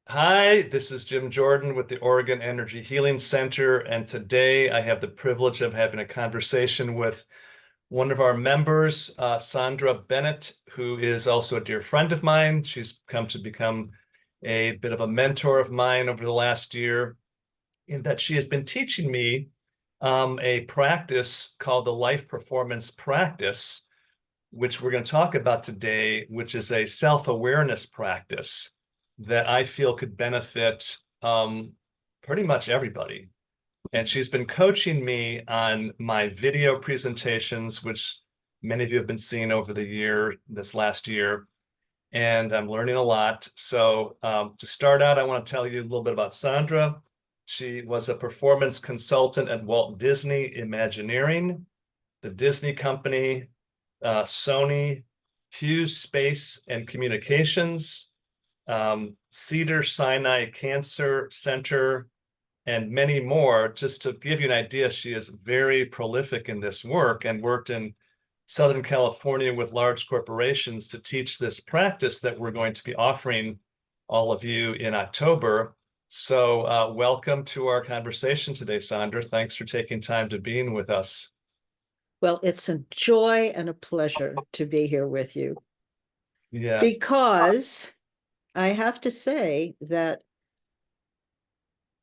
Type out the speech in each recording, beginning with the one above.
Hi, this is Jim Jordan with the Oregon Energy Healing Center, and today I have the privilege of having a conversation with one of our members, Sondra Bennett, who is also a dear friend of mine. She's come to become a bit of a mentor of mine over the last year, in that she has been teaching me a practice called the Life Performance Practice, which we're going to talk about today, which is a self-awareness practice that I feel could benefit pretty much everybody. And she's been coaching me on my video presentations, which many of you have been seeing over this last year, and I'm learning a lot. So to start out, I want to tell you a little bit about Sondra. She was a performance consultant at Walt Disney Imagineering, the Disney Company, Sony, Hughes Space and Communications, Cedars-Sinai Cancer Center, and many more. Just to give you an idea, she is very prolific in this work and worked in Southern California with large corporations to teach this practice that we're going to be offering all of you in October. So welcome to our conversation today, Sondra. Thanks for taking time to being with us. Well, it's a joy and a pleasure to be here with you Yes. because I have to say that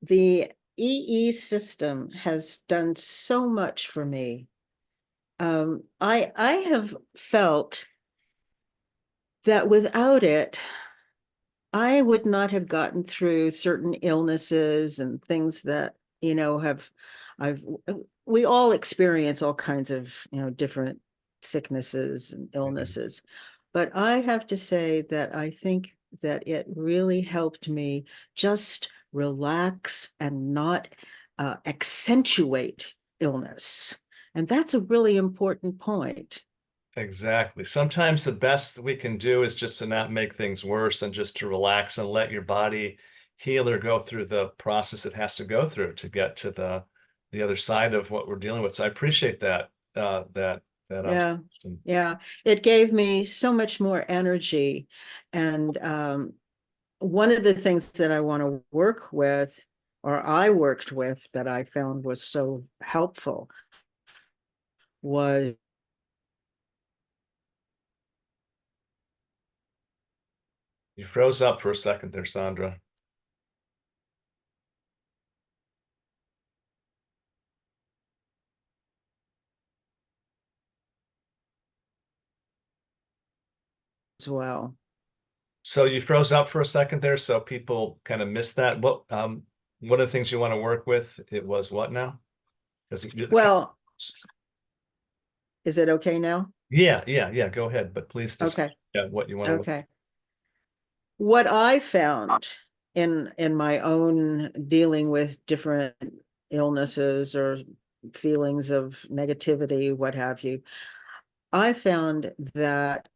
the EE system has done so much for me. I have felt that without it, I would not have gotten through certain illnesses and things that, I've we all experience all kinds of, different sicknesses and illnesses. But I have to say that I think that it really helped me just relax and not accentuate illness. And that's a really important point. Exactly. Sometimes the best we can do is just to not make things worse and just to relax and let your body heal or go through the process it has to go through to get to the other side of what we're dealing with. So I appreciate that Yeah, observation. yeah. It gave me so much more energy. And one of the things that I want to work with, or I worked with, that I found was so helpful was You froze up for a second there, Sondra. as well. So you froze up for a second there, so people kind of missed that. What one of the things you want to work with, it was what now? Because Well, is it okay now? yeah, go ahead, but please describe Okay, what you want to work. okay. What I found in my own dealing with different illnesses or feelings of negativity, what have you, I found that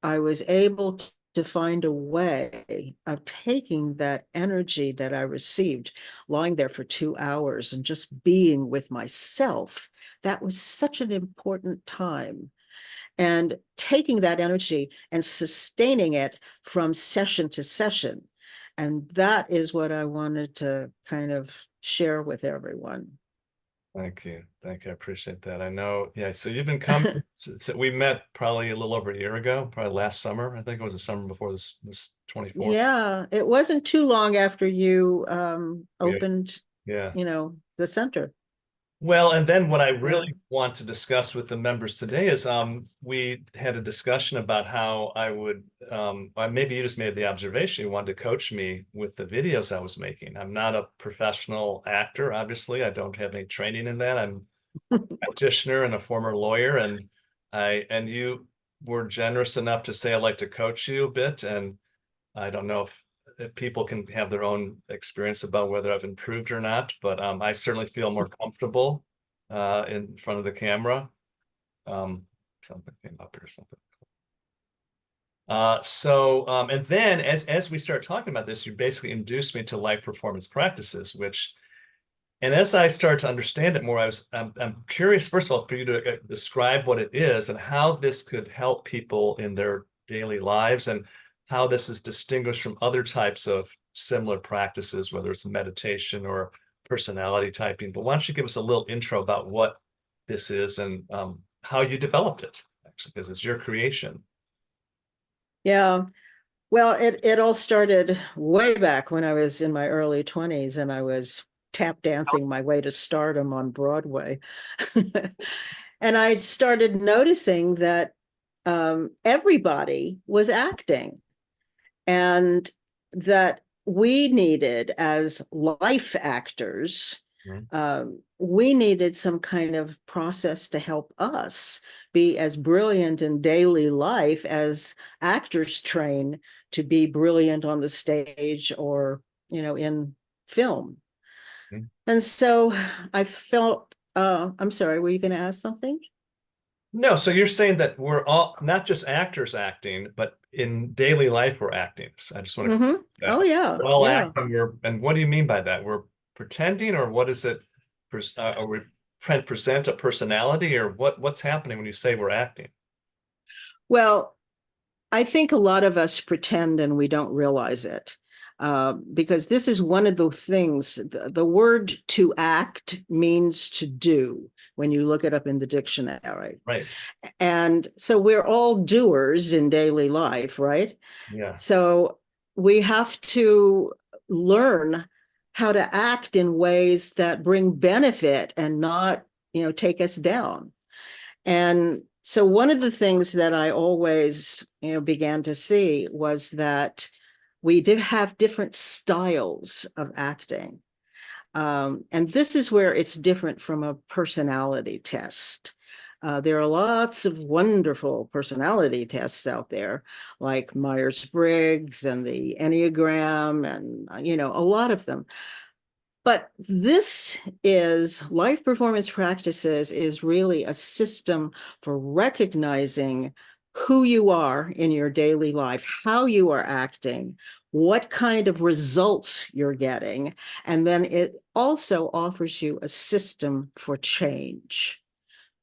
I was able to find a way of taking that energy that I received, lying there for 2 hours and just being with myself. That was such an important time. And taking that energy and sustaining it from session to session. And that is what I wanted to kind of share with everyone. Thank you. Thank you. I appreciate that. I know. Yeah. So you've been coming. So we met probably a little over a year ago, probably last summer. I think it was the summer before this 24. Yeah, it wasn't too long after you Yeah. opened, Yeah. the center. Well, and then what I Yeah. really want to discuss with the members today is we had a discussion about how I would maybe you just made the observation you wanted to coach me with the videos I was making. I'm not a professional actor, obviously. I don't have any training in that. I'm practitioner and a former lawyer, and you were generous enough to say I'd like to coach you a bit, and I don't know if people can have their own experience about whether I've improved or not, but I certainly feel more comfortable in front of the camera. Something came up here, something. And then as we start talking about this, you basically induced me to life performance practices, which and as I start to understand it more, I'm curious, first of all, for you to describe what it is and how this could help people in their daily lives and how this is distinguished from other types of similar practices, whether it's meditation or personality typing. But why don't you give us a little intro about what this is and how you developed it, actually, because it's your creation. Yeah. Well, it all started way back when I was in my early 20s and I was tap dancing my way to stardom on Broadway. And I started noticing that everybody was acting and that we needed, as life actors, Mhm. we needed some kind of process to help us be as brilliant in daily life as actors train to be brilliant on the stage or, in film. Mhm. And so I felt, I'm sorry, were you going to ask something? No, so you're saying that we're all not just actors acting, but in daily life we're acting. So I just want to Mm-hmm. that Oh, yeah. we're all Yeah. acting. And what do you mean by that? We're pretending, or what is it? Are we trying to present a personality, or what's happening when you say we're acting? Well, I think a lot of us pretend and we don't realize it. Because this is one of the things, the word to act means to do when you look it up in the dictionary. Right. And so we're all doers in daily life, right? Yeah. So we have to learn how to act in ways that bring benefit and not, take us down. And so one of the things that I always, began to see was that we did have different styles of acting. And this is where it's different from a personality test. There are lots of wonderful personality tests out there, like Myers-Briggs and the Enneagram, and a lot of them. But this is life performance practices is really a system for recognizing who you are in your daily life, how you are acting, what kind of results you're getting. And then it also offers you a system for change.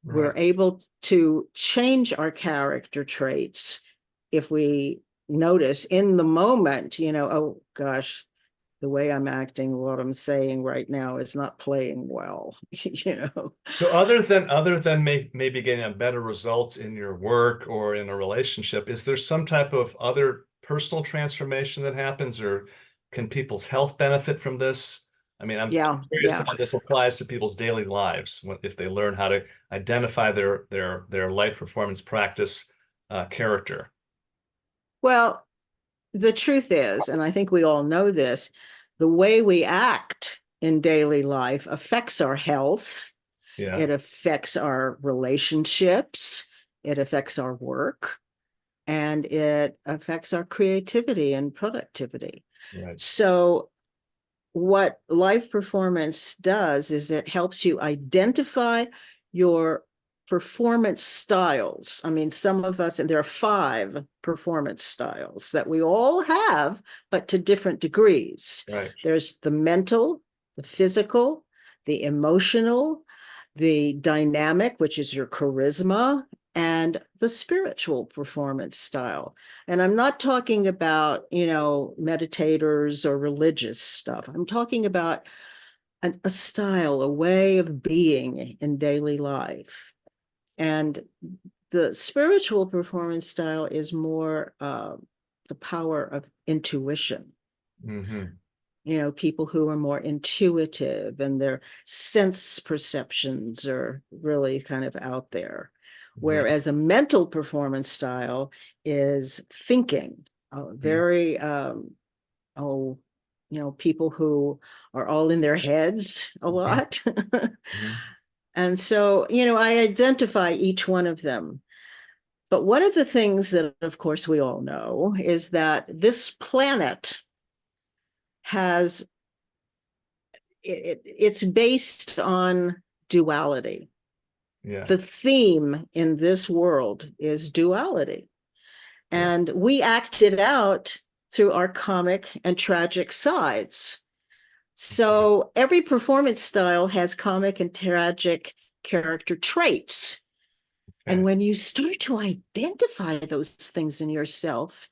We're Right. able to change our character traits if we notice in the moment, oh gosh, the way I'm acting, what I'm saying right now is not playing well, So other than maybe getting a better results in your work or in a relationship, is there some type of other personal transformation that happens, or can people's health benefit from this? I mean, I'm Yeah, curious yeah. how this applies to people's daily lives if they learn how to identify their life performance practice character. Well, the truth is, and I think we all know this, the way we act in daily life affects our health. Yeah, It affects our relationships. It affects our work, and it affects our creativity and productivity. right. So what life performance does is it helps you identify your performance styles. I mean, some of us, and there are 5 performance styles that we all have, but to different degrees. Right. There's the mental, the physical, the emotional, the dynamic, which is your charisma, and the spiritual performance style. And I'm not talking about, meditators or religious stuff. I'm talking about a style, a way of being in daily life. And the spiritual performance style is more the power of intuition. Hmm. People who are more intuitive and their sense perceptions are really kind of out there. Right. Whereas a mental performance style is thinking, very, oh, people who are all in their heads a Hmm. lot. Hmm. And so, I identify each one of them. But one of the things that, of course, we all know is that this planet has it's based on duality. Yeah. The theme in this world is duality. Yeah. And we act it out through our comic and tragic sides. Okay. So every performance style has comic and tragic character traits. And Okay. when you start to identify those things in yourself,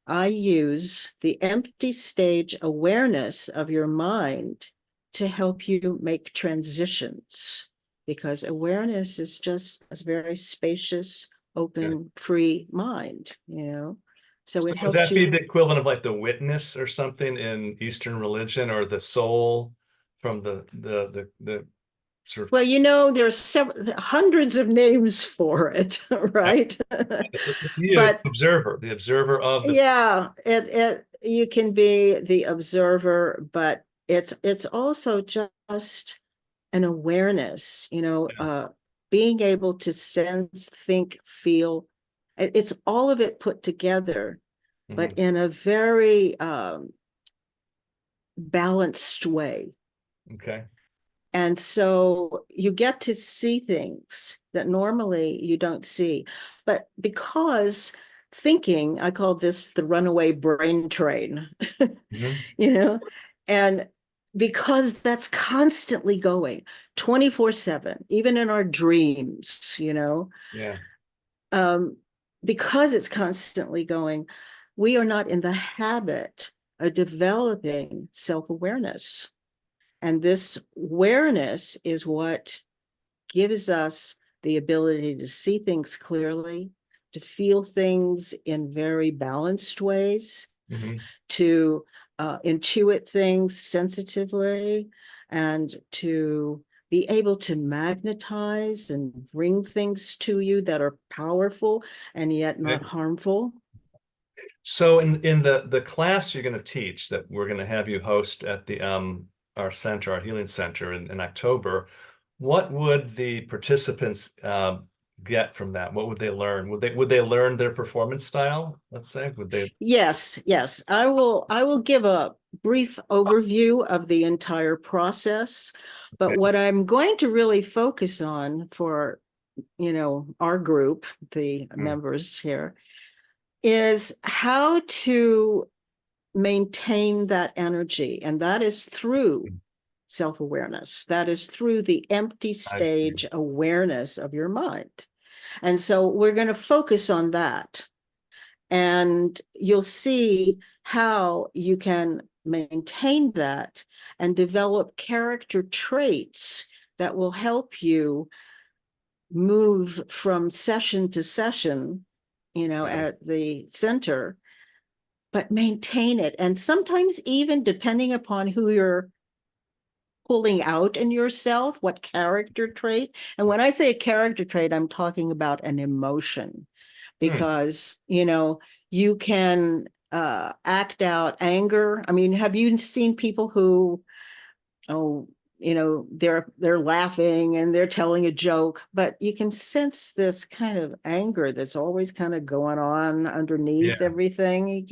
I use the empty stage awareness of your mind to help you make transitions, because awareness is just a very spacious, Good. open, free mind, you know? So So it would helps that be you. the equivalent of like the witness or something in Eastern religion, or the soul from the sort of Well, there's several hundreds of names for it, yeah, right? it's you, But the observer of the yeah, it you can be the observer, but it's also just an awareness, yeah. being able to sense, think, feel. It's all of it put together, but Mhm. in a very balanced way. Okay. And so you get to see things that normally you don't see. But because thinking, I call this the runaway brain train, Mhm. you know, and because that's constantly going 24/7, even in our dreams, Yeah. um, because it's constantly going, we are not in the habit of developing self awareness. And this awareness is what gives us the ability to see things clearly, to feel things in very balanced ways, Mhm. to intuit things sensitively, and to be able to magnetize and bring things to you that are powerful and yet not Okay. harmful. So in the class you're going to teach that we're going to have you host at the our center, our healing center in October, what would the participants get from that? What would they learn? Would they learn their performance style, let's say? Would they? Yes, yes. I will give a brief overview of the entire process, but Okay. what I'm going to really focus on for, our group, the Mm. members here, is how to maintain that energy. And that is through self-awareness. That is through the empty I see. stage awareness of your mind. And so we're going to focus on that. And you'll see how you can maintain that and develop character traits that will help you move from session to session, Got it. at the center, but maintain it. And sometimes, even depending upon who you're pulling out in yourself, what character trait. And when I say a character trait, I'm talking about an emotion, Hmm. because you can act out anger. I mean, have you seen people who, oh, they're laughing and they're telling a joke, but you can sense this kind of anger that's always kind of going on underneath Yeah, everything,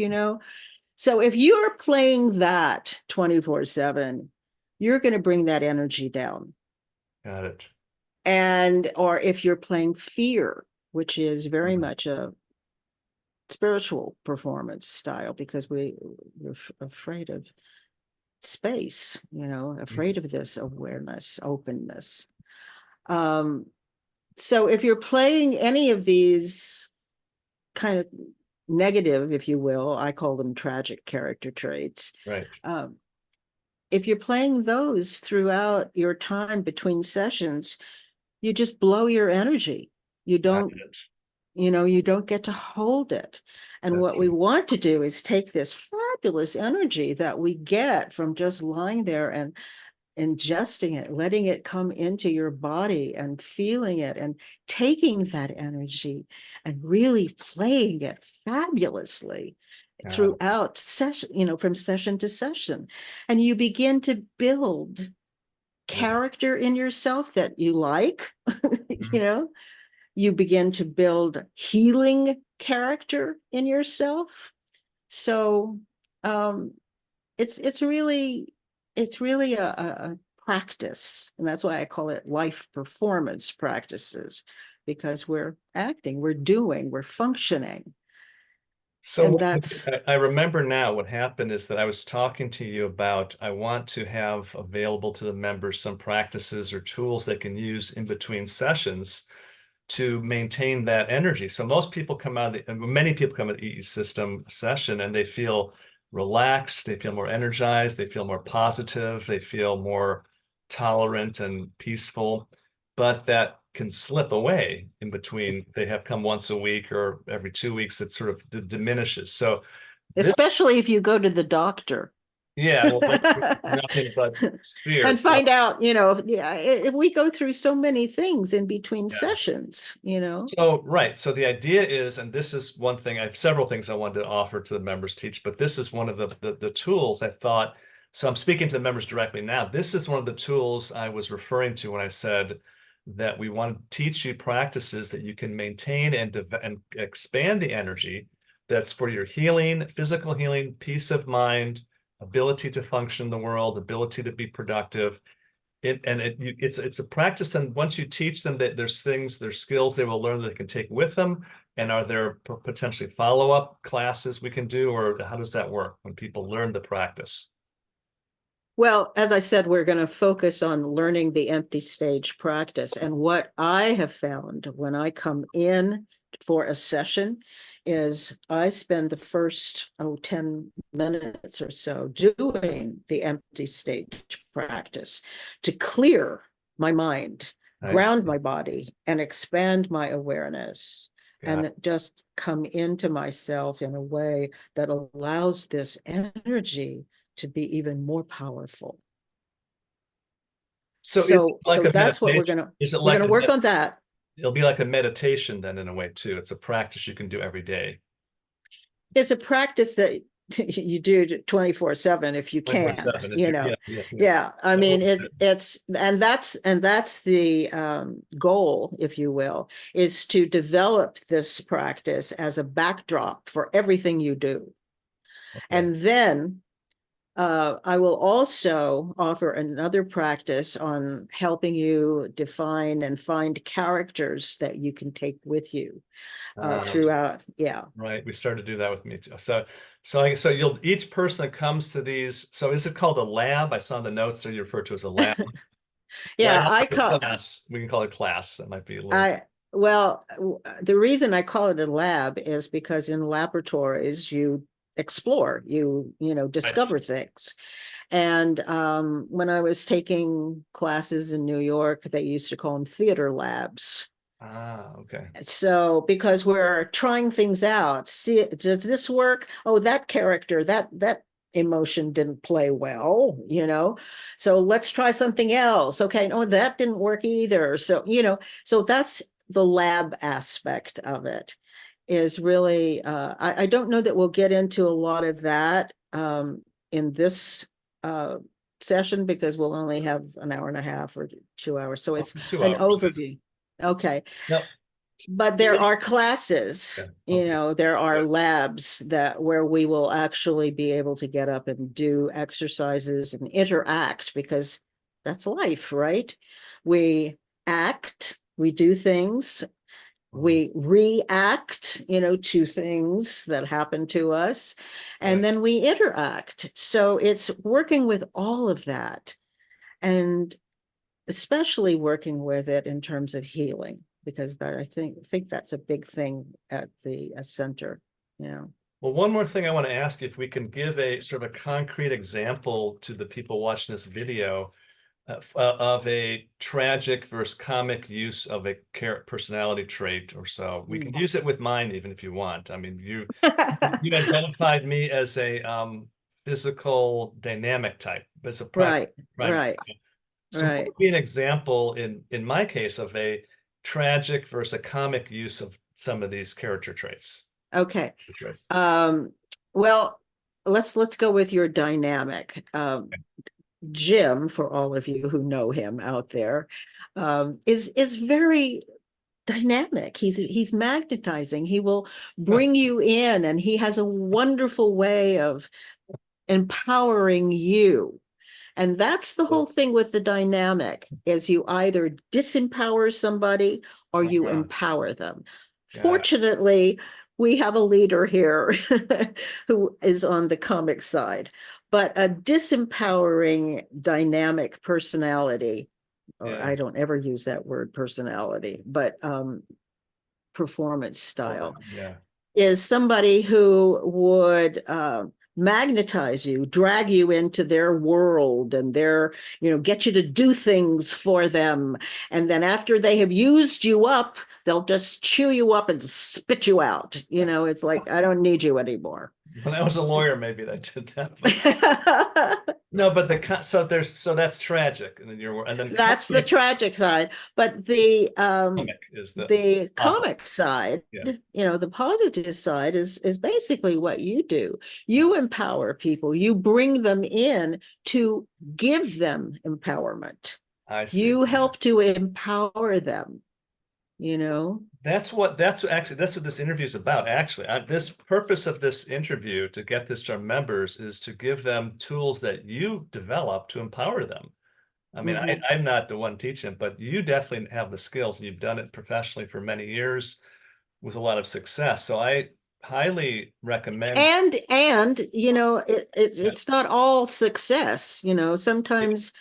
so if you're playing that 24/7, you're going to bring that energy down. got it. And or if you're playing fear, which is very Mhm. much a spiritual performance style, because we're afraid of space, afraid of this awareness, openness. Um, so if you're playing any of these kind of negative, if you will, I call them tragic character traits. Right. Um, if you're playing those throughout your time between sessions, you just blow your energy. You Got don't it. you don't get to hold it. And That's what we right. want to do is take this fabulous energy that we get from just lying there and ingesting it, letting it come into your body and feeling it, and taking that energy and really playing it fabulously Yeah. throughout session, from session to session. And you begin to build Yeah. character in yourself that you like, you Mhm. know, you begin to build healing character in yourself. So um, it's really a practice, and that's why I call it life performance practices, because we're acting, we're doing, we're functioning, So and that's I remember now what happened is that I was talking to you about I want to have available to the members some practices or tools they can use in between sessions to maintain that energy. So most people come out of many people come out of the EE system session and they feel relaxed, they feel more energized, they feel more positive, they feel more tolerant and peaceful, but that can slip away in between. They have come once a week or every 2 weeks, it sort of diminishes. So this, Especially if you go to the doctor. yeah, well, nothing but fear. And find out, yeah, we go through so many things in between Yeah. sessions. So, right. So the idea is, and this is one thing, I have several things I wanted to offer to the members teach, but this is one of the tools I thought. So I'm speaking to the members directly now. This is one of the tools I was referring to when I said that we want to teach you practices that you can maintain and expand the energy that's for your healing, physical healing, peace of mind, ability to function in the world, ability to be productive. It's a practice, and once you teach them that there's skills they will learn that they can take with them, and are there potentially follow-up classes we can do, or how does that work when people learn the practice? Well, as I said, we're going to focus on learning the empty stage practice. And what I have found when I come in for a session is I spend the first 10 minutes or so doing the empty stage practice to clear my mind, Nice. ground my body, and expand my awareness. And just come into myself in a way that allows this energy to be even more powerful. So that's what we're gonna work on that. It'll be like a meditation then in a way too. It's a practice you can do every day. It's a practice that you do 24/7 if you can, 24/7, yeah. I mean, that's the goal, if you will, is to develop this practice as a backdrop for everything you do. Okay. And then I will also offer another practice on helping you define and find characters that you can take with you throughout. Yeah. Right. We started to do that with me too. So each person that comes to these. So is it called a lab? I saw in the notes that you refer to as a lab. Yeah, lab class. We can call it class. That might be a little. Well, the reason I call it a lab is because in laboratories you explore, you discover things. And when I was taking classes in New York, they used to call them theater labs. Okay. So because we're trying things out, see, does this work? Oh, that character, that emotion didn't play well, so let's try something else. Okay, no, that didn't work either. So so that's the lab aspect of it, is really I don't know that we'll get into a lot of that in this session, because we'll only have an hour and a half or 2 hours, so it's an overview. Okay. No. But there are classes, there are labs where we will actually be able to get up and do exercises and interact, because that's life, right? We act, we do things, we react, to things that happen to us, and then we interact. So it's working with all of that, and especially working with it in terms of healing, because I think that's a big thing at the center. Well, one more thing I want to ask you, if we can give a sort of a concrete example to the people watching this video of a tragic versus comic use of a personality trait or so. We can use it with mine even if you want. I mean, you identified me as a physical dynamic type. It's a right. So what would be an example in my case of a tragic versus a comic use of some of these character traits? Okay. Well, let's go with your dynamic. Jim, for all of you who know him out there, is very dynamic. He's magnetizing. He will bring you in, and he has a wonderful way of empowering you. And that's the whole thing with the dynamic, is you either disempower somebody or you empower them. Fortunately, we have a leader here who is on the comic side, but a disempowering dynamic personality or Yeah. I don't ever use that word personality, but performance style, Yeah. is somebody who would magnetize you, drag you into their world and get you to do things for them. And then after they have used you up, they'll just chew you up and spit you out. It's like, I don't need you anymore. When I was a lawyer, maybe I did that, but no, but so that's tragic. And then That's the tragic side. But comic is the the positive. comic side, Yeah. the positive side is basically what you do. You empower people, you bring them in to give them empowerment. I see. You help to empower them, you know. That's what this interview is about. Actually, this purpose of this interview to get this to our members is to give them tools that you develop to empower them. I mean, Mhm. I'm not the one teaching, but you definitely have the skills and you've done it professionally for many years with a lot of success. So I highly recommend. And it's Yeah. it's not all success. Sometimes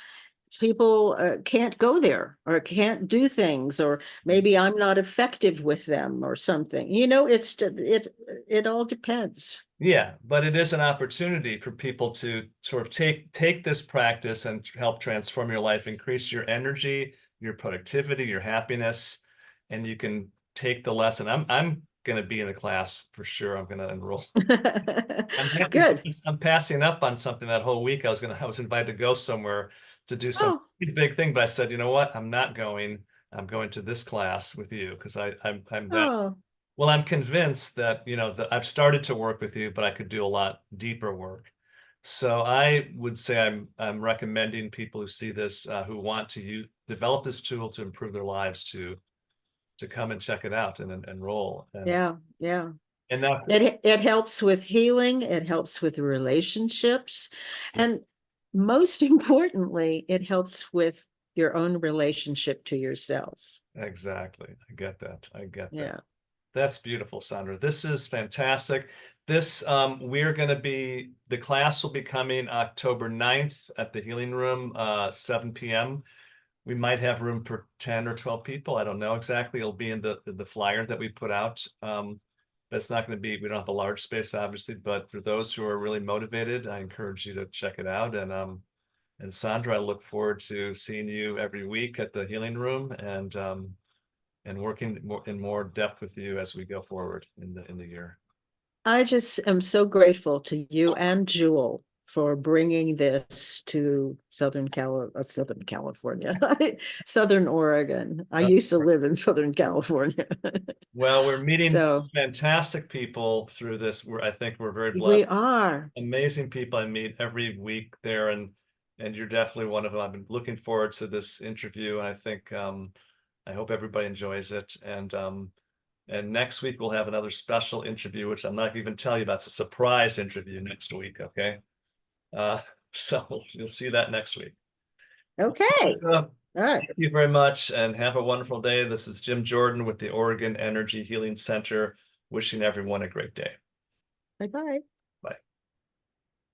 people can't go there or can't do things, or maybe I'm not effective with them or something. It all depends. Yeah, but it is an opportunity for people to sort of take this practice and help transform your life, increase your energy, your productivity, your happiness, and you can take the lesson. I'm going to be in the class for sure. I'm going to enroll. I'm happy Good. because I'm passing up on something that whole week. I was invited to go somewhere to do some Oh, big thing, but I said, you know what? I'm not going. I'm going to this class with you because I'm that oh, well, I'm convinced that, that I've started to work with you, but I could do a lot deeper work. So I would say I'm recommending people who see this, who want to develop this tool to improve their lives to come and check it out and enroll. yeah, yeah. And now, It helps with healing, it helps with relationships, and most importantly, it helps with your own relationship to yourself. exactly. I get that. I get that. Yeah. That's beautiful, Sandra. This is fantastic. The class will be coming October 9th at the Healing Room, 7 p.m. We might have room for 10 or 12 people. I don't know exactly. It'll be in the flyer that we put out. But it's not going to be, we don't have a large space, obviously, but for those who are really motivated, I encourage you to check it out. And Sandra, I look forward to seeing you every week at the Healing Room and working in more depth with you as we go forward in the year. I just am so grateful to you and Jewel for bringing this to Southern California, Southern Oregon. I used to live in Southern California. Well, we're meeting So fantastic people through this. I think we're very we blessed. are. Amazing people I meet every week there, and you're definitely one of them. I've been looking forward to this interview, and I think I hope everybody enjoys it. And next week we'll have another special interview, which I'm not even tell you about. It's a surprise interview next week. Okay, uh, so you'll see that next week. Okay. Sandra, All right. thank you very much, and have a wonderful day. This is Jim Jordan with the Oregon Energy Healing Center, wishing everyone a great day. Bye-bye.